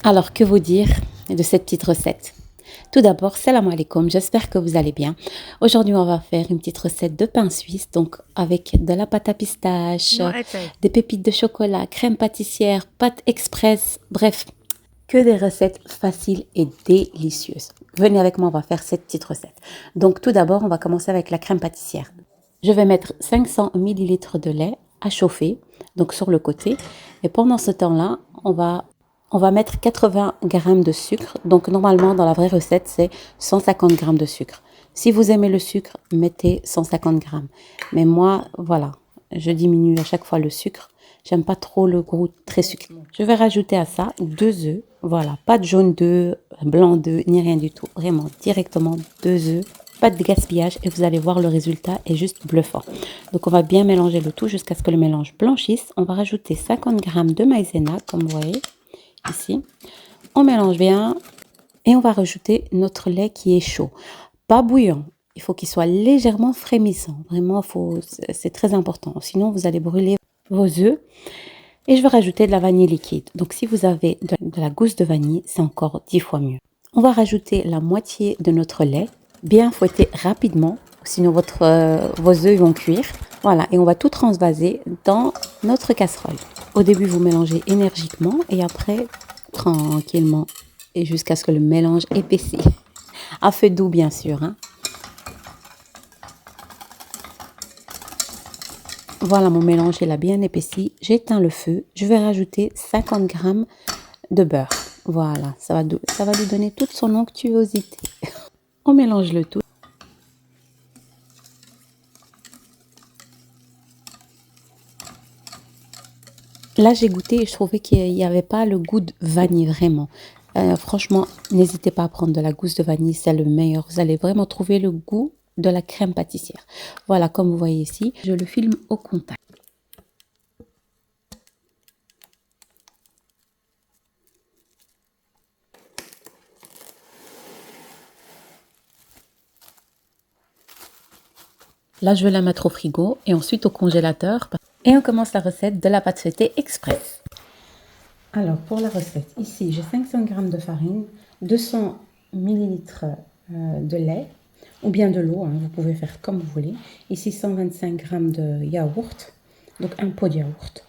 Alors, que vous dire de cette petite recette? Tout d'abord, salam alaikum, j'espère que vous allez bien. Aujourd'hui, on va faire une petite recette de pain suisse, donc avec de la pâte à pistache, des pépites de chocolat, crème pâtissière, pâte express, bref, que des recettes faciles et délicieuses. Venez avec moi, on va faire cette petite recette. Donc, tout d'abord, on va commencer avec la crème pâtissière. Je vais mettre 500 ml de lait à chauffer, donc sur le côté. Et pendant ce temps-là, on va mettre 80 g de sucre. Donc normalement, dans la vraie recette, c'est 150 g de sucre. Si vous aimez le sucre, mettez 150 g. Mais moi, voilà, je diminue à chaque fois le sucre. J'aime pas trop le goût très sucré. Je vais rajouter à ça 2 œufs. Voilà, pas de jaune d'œuf, blanc d'œuf, ni rien du tout. Vraiment, directement 2 œufs. Pas de gaspillage et vous allez voir le résultat est juste bluffant. Donc on va bien mélanger le tout jusqu'à ce que le mélange blanchisse. On va rajouter 50 g de maïzena, comme vous voyez ici. On mélange bien et on va rajouter notre lait qui est chaud. Pas bouillant, il faut qu'il soit légèrement frémissant. Vraiment, c'est très important. Sinon, vous allez brûler vos œufs. Et je vais rajouter de la vanille liquide. Donc si vous avez de la gousse de vanille, c'est encore 10 fois mieux. On va rajouter la moitié de notre lait, bien fouetter rapidement, sinon vos œufs vont cuire. Voilà, et on va tout transvaser dans notre casserole. Au début, vous mélangez énergiquement et après, tranquillement, et jusqu'à ce que le mélange épaississe. À feu doux, bien sûr. Voilà, mon mélange, il a bien épaissi. J'éteins le feu. Je vais rajouter 50 g de beurre. Voilà, ça va lui donner toute son onctuosité. On mélange le tout. Là, j'ai goûté et je trouvais qu'il n'y avait pas le goût de vanille, vraiment. Franchement, n'hésitez pas à prendre de la gousse de vanille, c'est le meilleur. Vous allez vraiment trouver le goût de la crème pâtissière. Voilà, comme vous voyez ici, je le filme au contact. Là, je vais la mettre au frigo et ensuite au congélateur. Et on commence la recette de la pâte feuilletée express. Alors, pour la recette, ici, j'ai 500 g de farine, 200 ml de lait, ou bien de l'eau, vous pouvez faire comme vous voulez. Ici, 125 g de yaourt, donc un pot de yaourt.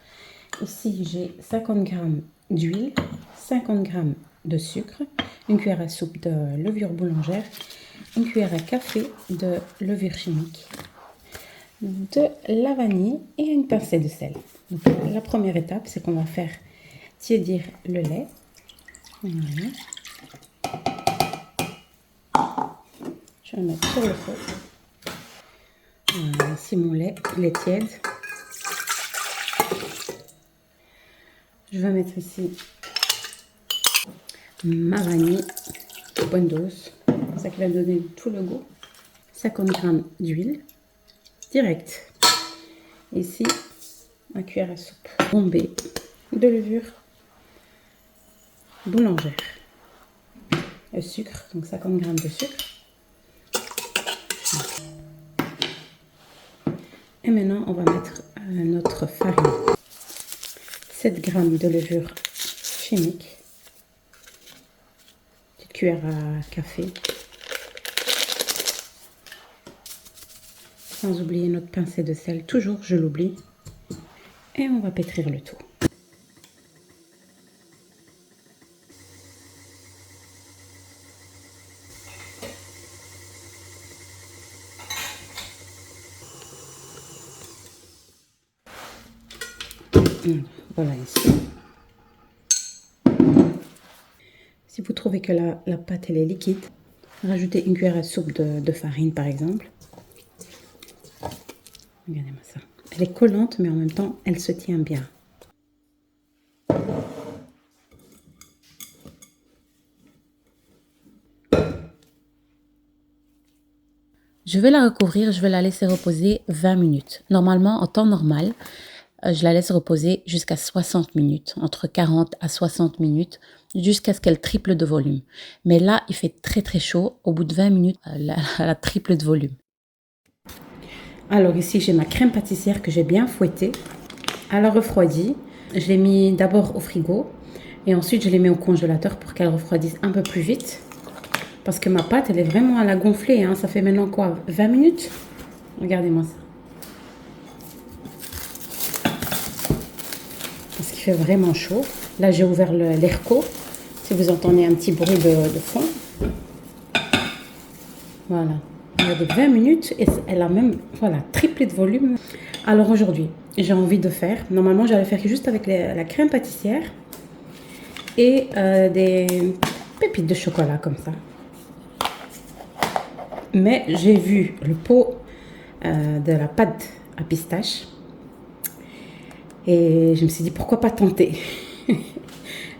Ici, j'ai 50 g d'huile, 50 g de sucre, une cuillère à soupe de levure boulangère, une cuillère à café de levure chimique, de la vanille et une pincée de sel. Donc, la première étape, c'est qu'on va faire tiédir le lait. Voilà. Je vais le mettre sur le feu. Voilà, ici mon lait, il est tiède. Je vais mettre ici ma vanille, bonne dose. C'est ça qui va donner tout le goût. 50 g d'huile, direct. Ici, ma cuillère à soupe bombée de levure boulangère. Le sucre, donc 50 g de sucre. Et maintenant, on va mettre notre farine. 7 g de levure chimique. Petite cuillère à café. Sans oublier notre pincée de sel. Toujours, je l'oublie. Et on va pétrir le tout. Voilà ici. Si vous trouvez que la pâte elle est liquide, rajoutez une cuillère à soupe de farine par exemple. Regardez-moi ça. Elle est collante mais en même temps elle se tient bien. Je vais la recouvrir, je vais la laisser reposer 20 minutes. Normalement, en temps normal, je la laisse reposer jusqu'à 60 minutes, entre 40 à 60 minutes, jusqu'à ce qu'elle triple de volume. Mais là, il fait très très chaud. Au bout de 20 minutes, elle triple de volume. Alors ici, j'ai ma crème pâtissière que j'ai bien fouettée. Elle a refroidi. Je l'ai mis d'abord au frigo. Et ensuite, je les mets au congélateur pour qu'elles refroidissent un peu plus vite. Parce que ma pâte, elle est vraiment à la gonfler. Hein. Ça fait maintenant quoi, 20 minutes? Regardez-moi ça. Parce qu'il fait vraiment chaud. Là, j'ai ouvert l'airco. Si vous entendez un petit bruit de fond. Voilà. Regardez, 20 minutes et elle a même, voilà, triplé de volume. Alors aujourd'hui, j'ai envie de faire, normalement j'allais faire juste avec la crème pâtissière et des pépites de chocolat comme ça. Mais j'ai vu le pot de la pâte à pistache et je me suis dit pourquoi pas tenter.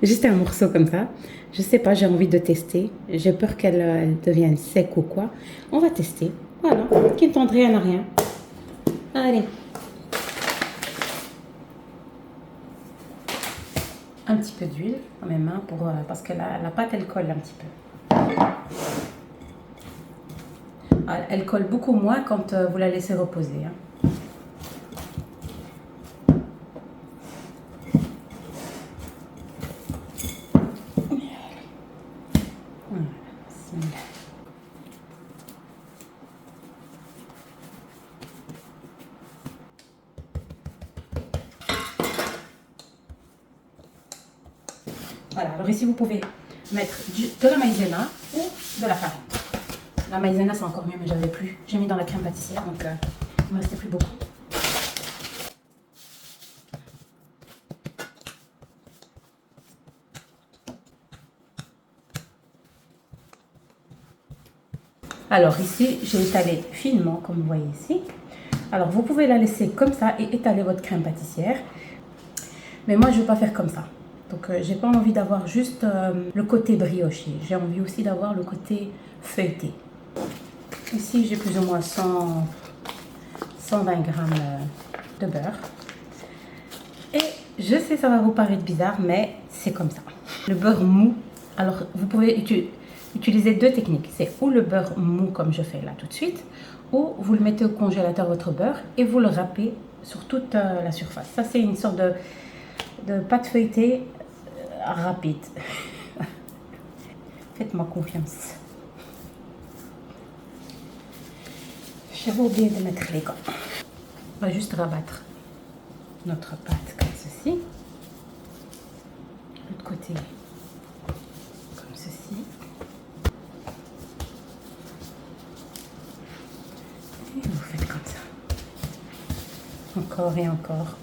Juste un morceau comme ça. Je sais pas, j'ai envie de tester. J'ai peur qu'elle devienne sec ou quoi. On va tester. Voilà, qui ne tente rien à rien. Allez. Un petit peu d'huile dans mes mains parce que la pâte elle colle un petit peu. Elle colle beaucoup moins quand vous la laissez reposer. Hein. Voilà, alors ici vous pouvez mettre de la maïzena ou de la farine. La maïzena c'est encore mieux mais j'avais plus. J'ai mis dans la crème pâtissière donc il ne me restait plus beaucoup. Alors ici j'ai étalé finement comme vous voyez ici. Alors vous pouvez la laisser comme ça et étaler votre crème pâtissière. Mais moi je ne veux pas faire comme ça. Donc j'ai pas envie d'avoir juste le côté brioché. J'ai envie aussi d'avoir le côté feuilleté. Ici j'ai plus ou moins 120 grammes de beurre. Et je sais ça va vous paraître bizarre mais c'est comme ça. Le beurre mou. Alors vous pouvez utiliser deux techniques. C'est ou le beurre mou comme je fais là tout de suite. Ou vous le mettez au congélateur votre beurre et vous le râpez sur toute la surface. Ça c'est une sorte de pâte feuilletée rapide. Faites-moi confiance. J'avais oublié de mettre les gants. On va juste rabattre notre pâte comme ceci. L'autre côté comme ceci. Et vous faites comme ça. Encore et encore.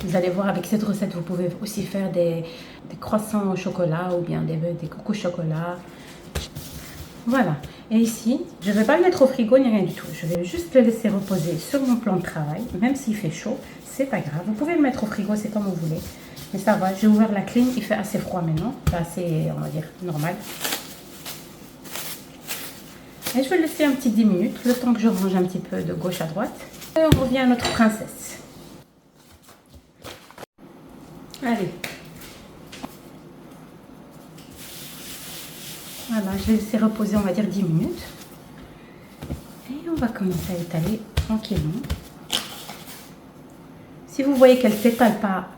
Vous allez voir avec cette recette, vous pouvez aussi faire des croissants au chocolat ou bien des cocos au chocolat. Voilà. Et ici, je ne vais pas le mettre au frigo ni rien du tout. Je vais juste le laisser reposer sur mon plan de travail. Même s'il fait chaud, c'est pas grave. Vous pouvez le mettre au frigo, c'est comme vous voulez. Mais ça va, j'ai ouvert la clim, il fait assez froid maintenant. Enfin, assez, on va dire, normal. Et je vais le laisser un petit 10 minutes, le temps que je range un petit peu de gauche à droite. Et on revient à notre princesse. Allez. Voilà, je vais laisser reposer, on va dire 10 minutes. Et on va commencer à étaler tranquillement. Si vous voyez qu'elle ne s'étale pas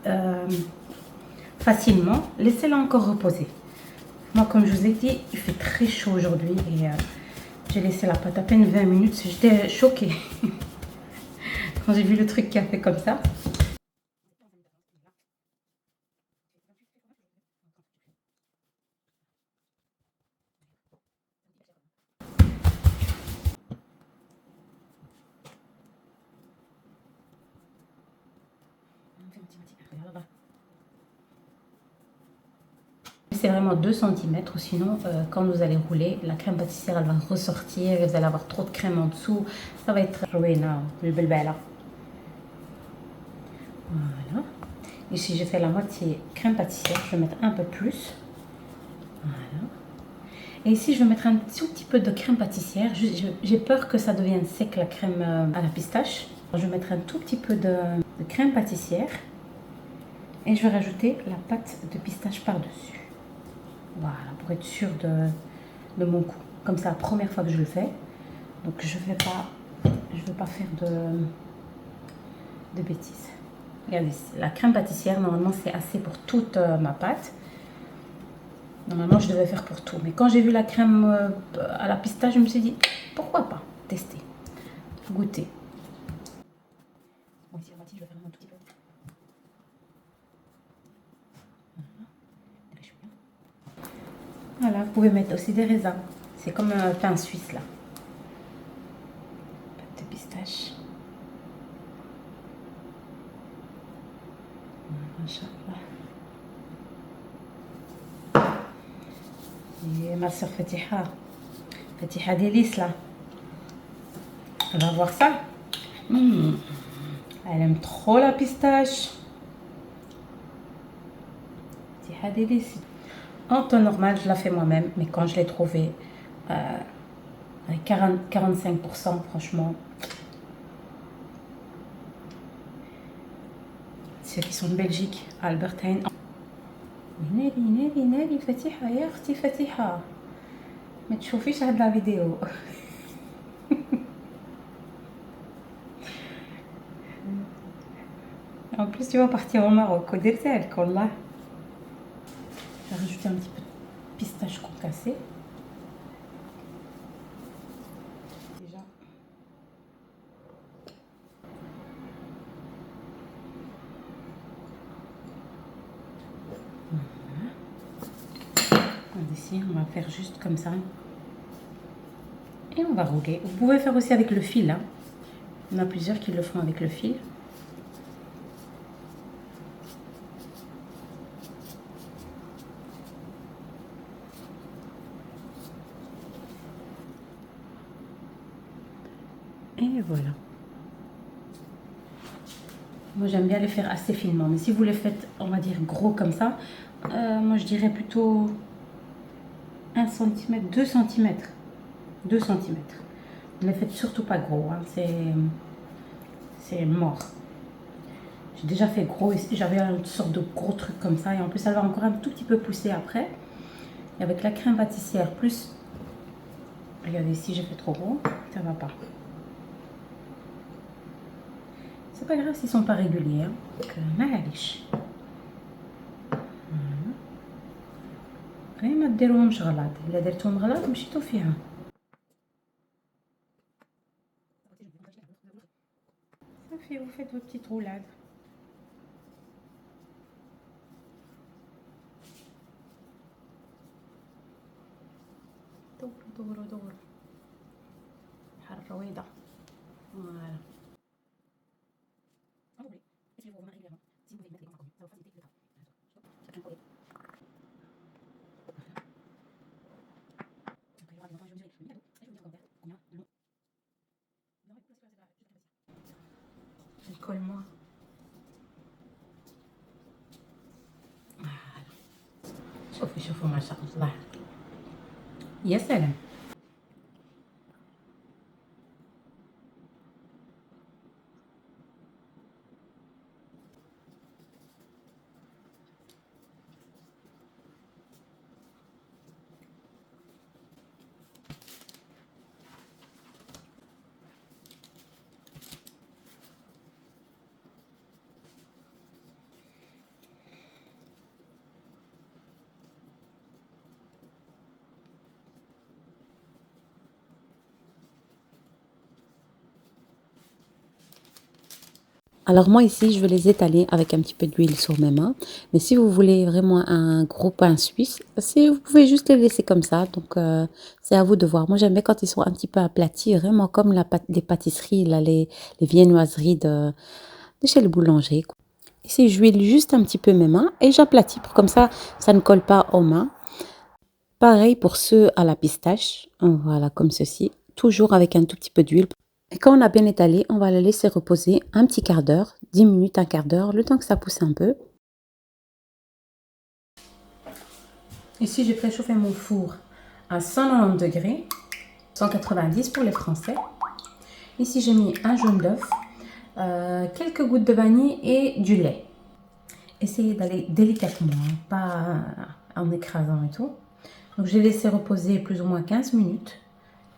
facilement, laissez-la encore reposer. Moi, comme je vous ai dit, il fait très chaud aujourd'hui et j'ai laissé la pâte à peine 20 minutes. J'étais choquée quand j'ai vu le truc qui a fait comme ça. C'est vraiment 2 cm, sinon quand vous allez rouler, la crème pâtissière elle va ressortir, vous allez avoir trop de crème en dessous, ça va être ruinant, le bel bel. Voilà. Ici j'ai fait la moitié crème pâtissière, je vais mettre un peu plus. Voilà. Et ici je vais mettre un tout petit peu de crème pâtissière, j'ai peur que ça devienne sec la crème à la pistache. Je vais mettre un tout petit peu de crème pâtissière et je vais rajouter la pâte de pistache par-dessus. Voilà, pour être sûr de mon coup. Comme c'est la première fois que je le fais. Donc je ne vais pas faire de bêtises. Regardez, la crème pâtissière, normalement, c'est assez pour toute ma pâte. Normalement, je devais faire pour tout. Mais quand j'ai vu la crème à la pistache, je me suis dit, pourquoi pas tester, goûter. Bon, ici, je vais faire un tout petit peu. Voilà, vous pouvez mettre aussi des raisins. C'est comme un pain suisse, là. Pâte de pistache. Et ma soeur Fatiha délice là. On va voir ça. Elle aime trop la pistache. Fatiha délice. En temps normal, je la fais moi-même, mais quand je l'ai trouvée avec 45%, franchement, ceux qui sont de Belgique, Albert Heijn. ناري فتيحة يا اختي فتيحة ما تشوفيش هاد لا فيديو. En plus tu vas partir au Maroc ودرتها لك والله. Je vais rajouter un petit peu de pistache concassée. Déjà. Ici, on va faire juste comme ça. Et on va rouler. Vous pouvez faire aussi avec le fil. Hein. Il y en a plusieurs qui le font avec le fil. Et voilà. Moi, j'aime bien les faire assez finement. Mais si vous les faites, on va dire, gros comme ça, moi, je dirais plutôt 1 cm, 2 cm. 2 cm. Ne les faites surtout pas gros. Hein. C'est mort. J'ai déjà fait gros ici. J'avais une sorte de gros truc comme ça. Et en plus, ça va encore un tout petit peu pousser après. Et avec la crème pâtissière plus... Regardez, ici, j'ai fait trop gros. Ça va pas. C'est pas grave s'ils sont pas réguliers. Hein. Donc, معليش. غير ما ديروهمش غلط. إلا درتهم غلط مشيتو فيها. صافي, vous faites vos petites roulades. دوروا بحال الرويضة. Voilà. Colle-moi. شوفوا ما شاء الله. يا سلام. Alors moi ici, je vais les étaler avec un petit peu d'huile sur mes mains. Mais si vous voulez vraiment un gros pain suisse, vous pouvez juste les laisser comme ça. Donc c'est à vous de voir. Moi j'aime bien quand ils sont un petit peu aplatis, vraiment comme les pâtisseries, là, les viennoiseries de chez le boulanger. Ici, j'huile juste un petit peu mes mains et j'aplatis pour comme ça ne colle pas aux mains. Pareil pour ceux à la pistache. Voilà, comme ceci. Toujours avec un tout petit peu d'huile. Et quand on a bien étalé, on va le laisser reposer un petit quart d'heure, 10 minutes, un quart d'heure, le temps que ça pousse un peu. Ici, j'ai préchauffé mon four à 190 degrés, 190 pour les Français. Ici, j'ai mis un jaune d'œuf, quelques gouttes de vanille et du lait. Essayez d'aller délicatement, hein, pas en écrasant et tout. Donc, j'ai laissé reposer plus ou moins 15 minutes.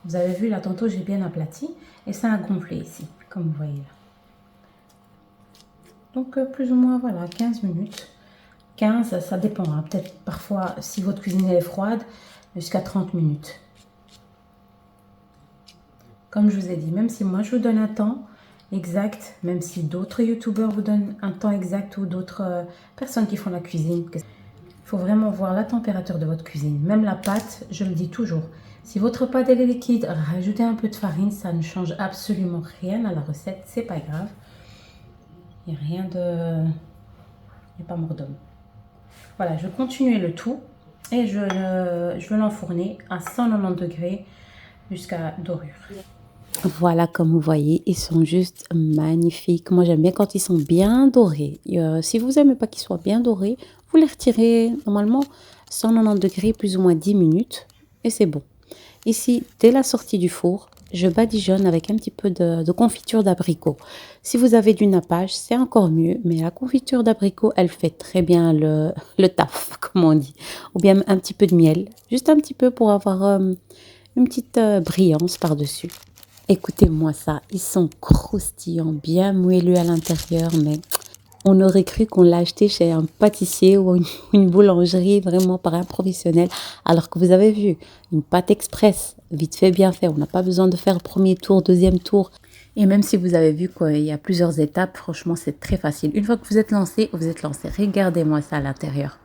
Vous avez vu, là, tantôt, j'ai bien aplati. Et ça a gonflé ici, comme vous voyez là. Donc plus ou moins, voilà, 15 minutes. 15, ça dépend, hein. Peut-être parfois, si votre cuisine est froide, jusqu'à 30 minutes. Comme je vous ai dit, même si moi je vous donne un temps exact, même si d'autres youtubeurs vous donnent un temps exact ou d'autres personnes qui font la cuisine, il faut vraiment voir la température de votre cuisine. Même la pâte, je le dis toujours, si votre pâte elle est liquide, rajoutez un peu de farine, ça ne change absolument rien à la recette, c'est pas grave. Il n'y a rien de... Il n'y a pas mort d'homme. Voilà, je vais continuer le tout et je vais l'enfourner à 190 degrés jusqu'à dorure. Voilà, comme vous voyez, ils sont juste magnifiques. Moi, j'aime bien quand ils sont bien dorés. Si vous n'aimez pas qu'ils soient bien dorés, vous les retirez normalement 190 degrés, plus ou moins 10 minutes. Et c'est bon. Ici, dès la sortie du four, je badigeonne avec un petit peu de confiture d'abricot. Si vous avez du nappage, c'est encore mieux. Mais la confiture d'abricot, elle fait très bien le taf, comme on dit. Ou bien un petit peu de miel. Juste un petit peu pour avoir une petite brillance par-dessus. Écoutez-moi ça, ils sont croustillants, bien moelleux à l'intérieur, mais on aurait cru qu'on l'a acheté chez un pâtissier ou une boulangerie, vraiment par un professionnel. Alors que vous avez vu, une pâte express, vite fait, bien fait. On n'a pas besoin de faire premier tour, deuxième tour. Et même si vous avez vu qu'il y a plusieurs étapes, franchement, c'est très facile. Une fois que vous êtes lancé, vous êtes lancé. Regardez-moi ça à l'intérieur.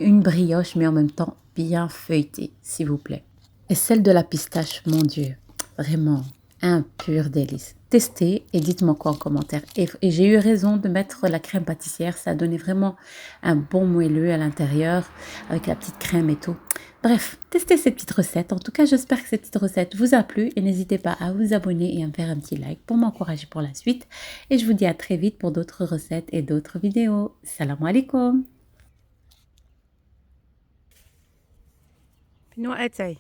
Une brioche, mais en même temps bien feuilletée, s'il vous plaît. Et celle de la pistache, mon Dieu, vraiment un pur délice. Testez et dites-moi quoi en commentaire. Et j'ai eu raison de mettre la crème pâtissière, ça a donné vraiment un bon moelleux à l'intérieur, avec la petite crème et tout. Bref, testez ces petites recettes. En tout cas, j'espère que cette petite recette vous a plu et n'hésitez pas à vous abonner et à me faire un petit like pour m'encourager pour la suite. Et je vous dis à très vite pour d'autres recettes et d'autres vidéos. Salam alaikum. No, I'd say.